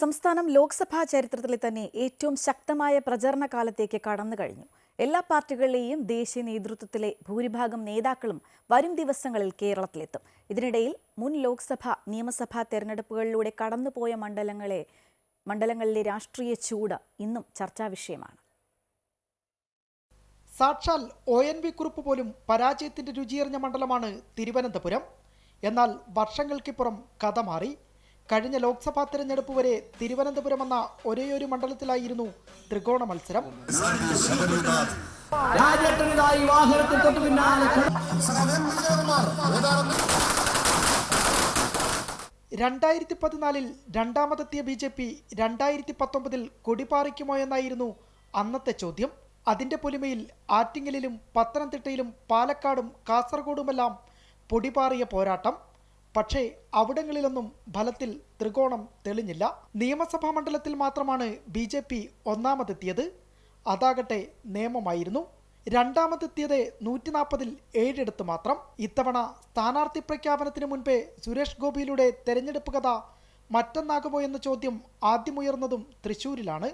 സംസ്ഥാനം ലോക്സഭാ ചരിത്രത്തിലെ തന്നെ ഏറ്റവും ശക്തമായ പ്രചരണ കാലത്തേക്ക് കടന്നു കഴിഞ്ഞു. എല്ലാ പാർട്ടികളിലെയും ദേശീയ നേതൃത്വത്തിലെ ഭൂരിഭാഗം നേതാക്കളും വരും ദിവസങ്ങളിൽ കേരളത്തിലെത്തും. ഇതിനിടയിൽ മുൻ ലോക്സഭാ നിയമസഭാ തെരഞ്ഞെടുപ്പുകളിലൂടെ കടന്നുപോയ മണ്ഡലങ്ങളിലെ രാഷ്ട്രീയ ചൂട് ഇന്നും ചർച്ചാ വിഷയമാണ്. സാക്ഷാൽ ONV കുറുപ്പ് പോലും പരാജയത്തിന്റെ രുചിയറിഞ്ഞ മണ്ഡലമാണ് തിരുവനന്തപുരം. എന്നാൽ വർഷങ്ങൾക്കിപ്പുറം കഥ മാറി. കഴിഞ്ഞ ലോക്സഭാ തെരഞ്ഞെടുപ്പ് വരെ തിരുവനന്തപുരം എന്ന ഒരേയൊരു മണ്ഡലത്തിലായിരുന്നു ത്രികോണ മത്സരം. 2014 രണ്ടാമതെത്തിയ BJP 2019 കൊടിപാറിക്കുമോ എന്നായിരുന്നു അന്നത്തെ ചോദ്യം. അതിന്റെ പൊലിമയിൽ ആറ്റിങ്ങലിലും പത്തനംതിട്ടയിലും പാലക്കാടും കാസർഗോഡുമെല്ലാം പൊടിപാറിയ പോരാട്ടം. പക്ഷേ അവിടങ്ങളിലൊന്നും ഫലത്തിൽ ത്രികോണം തെളിഞ്ഞില്ല. നിയമസഭാ മണ്ഡലത്തിൽ മാത്രമാണ് BJP ഒന്നാമതെത്തിയത്. അതാകട്ടെ നിയമമായിരുന്നു. രണ്ടാമതെത്തിയത് 140-ൽ 7 മാത്രം. ഇത്തവണ സ്ഥാനാർത്ഥി പ്രഖ്യാപനത്തിന് മുൻപേ സുരേഷ് ഗോപിയിലൂടെ തെരഞ്ഞെടുപ്പ് കഥ മറ്റൊന്നാകുമോ എന്ന ചോദ്യം ആദ്യമുയർന്നതും തൃശ്ശൂരിലാണ്.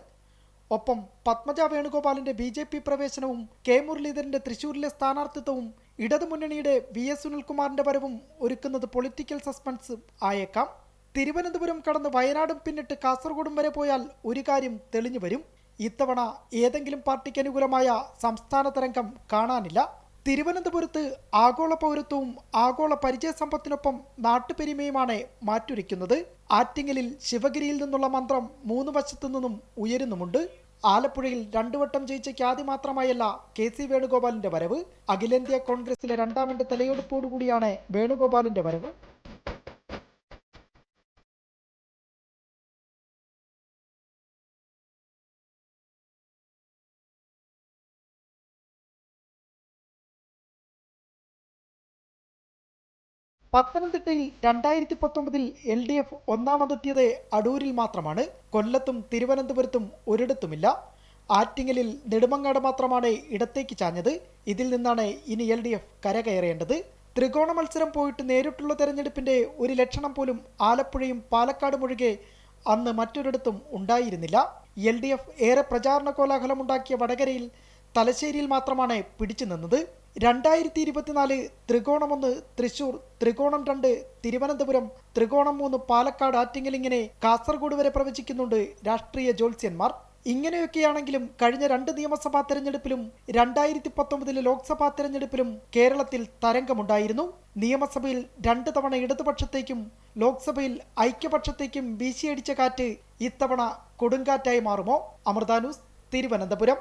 ഒപ്പം പത്മജ വേണുഗോപാലിന്റെ BJP പ്രവേശനവും കെ മുരളീധരന്റെ തൃശ്ശൂരിലെ സ്ഥാനാർത്ഥിത്വവും ഇടതുമുന്നണിയുടെ VS സുനിൽകുമാറിന്റെ വരവും ഒരുക്കുന്നത് പൊളിറ്റിക്കൽ സസ്പെൻസ് ആയേക്കാം. തിരുവനന്തപുരം കടന്ന് വയനാടും പിന്നിട്ട് കാസർഗോഡും വരെ പോയാൽ ഒരു കാര്യം തെളിഞ്ഞു വരും. ഇത്തവണ ഏതെങ്കിലും പാർട്ടിക്ക് അനുകൂലമായ സംസ്ഥാന തരംഗം കാണാനില്ല. തിരുവനന്തപുരത്ത് ആഗോള പൗരത്വവും ആഗോള പരിചയസമ്പത്തിനൊപ്പം നാട്ടുപെരുമയുമാണ് മാറ്റുരയ്ക്കുന്നത്. ആറ്റിങ്ങലിൽ ശിവഗിരിയിൽ നിന്നുള്ള മന്ത്രം 3 വശത്തു നിന്നും ഉയരുന്നുമുണ്ട്. ആലപ്പുഴയിൽ 2 വട്ടം ജയിച്ച ഖ്യാതി മാത്രമായല്ല KC വേണുഗോപാലിന്റെ വരവ്. അഖിലേന്ത്യാ കോൺഗ്രസിലെ രണ്ടാമന്റെ തലയെടുപ്പോടുകൂടിയാണ് വേണുഗോപാലിന്റെ വരവ്. പത്തനംതിട്ടയിൽ 2019 LDF ഒന്നാമതെത്തിയത് അടൂരിൽ മാത്രമാണ്. കൊല്ലത്തും തിരുവനന്തപുരത്തും ഒരിടത്തുമില്ല. ആറ്റിങ്ങലിൽ നെടുമങ്ങാട് മാത്രമാണ് ഇടത്തേക്ക് ചാഞ്ഞത്. ഇതിൽ നിന്നാണ് ഇനി LDF കരകയറേണ്ടത്. ത്രികോണ മത്സരം പോയിട്ട് നേരിട്ടുള്ള തെരഞ്ഞെടുപ്പിന്റെ ഒരു ലക്ഷണം പോലും ആലപ്പുഴയും പാലക്കാടും ഒഴികെ അന്ന് മറ്റൊരിടത്തും ഉണ്ടായിരുന്നില്ല. LDF ഏറെ പ്രചാരണ കോലാഹലമുണ്ടാക്കിയ വടകരയിൽ തലശ്ശേരിയിൽ മാത്രമാണ് പിടിച്ചു നിന്നത്. 2024 ത്രികോണം 1 തൃശൂർ, ത്രികോണം 2 തിരുവനന്തപുരം, ത്രികോണം 3 പാലക്കാട്, ആറ്റിങ്ങൽ, ഇങ്ങനെ കാസർഗോഡ് വരെ പ്രവചിക്കുന്നുണ്ട് രാഷ്ട്രീയ ജ്യോത്സ്യന്മാർ. ഇങ്ങനെയൊക്കെയാണെങ്കിലും കഴിഞ്ഞ 2 നിയമസഭാ തെരഞ്ഞെടുപ്പിലും 2019 ലോക്സഭാ തെരഞ്ഞെടുപ്പിലും കേരളത്തിൽ തരംഗമുണ്ടായിരുന്നു. നിയമസഭയിൽ 2 തവണ ഇടതുപക്ഷത്തേക്കും ലോക്സഭയിൽ ഐക്യപക്ഷത്തേക്കും വീശിയടിച്ച കാറ്റ് ഇത്തവണ കൊടുങ്കാറ്റായി മാറുമോ? അമൃത ന്യൂസ്, തിരുവനന്തപുരം.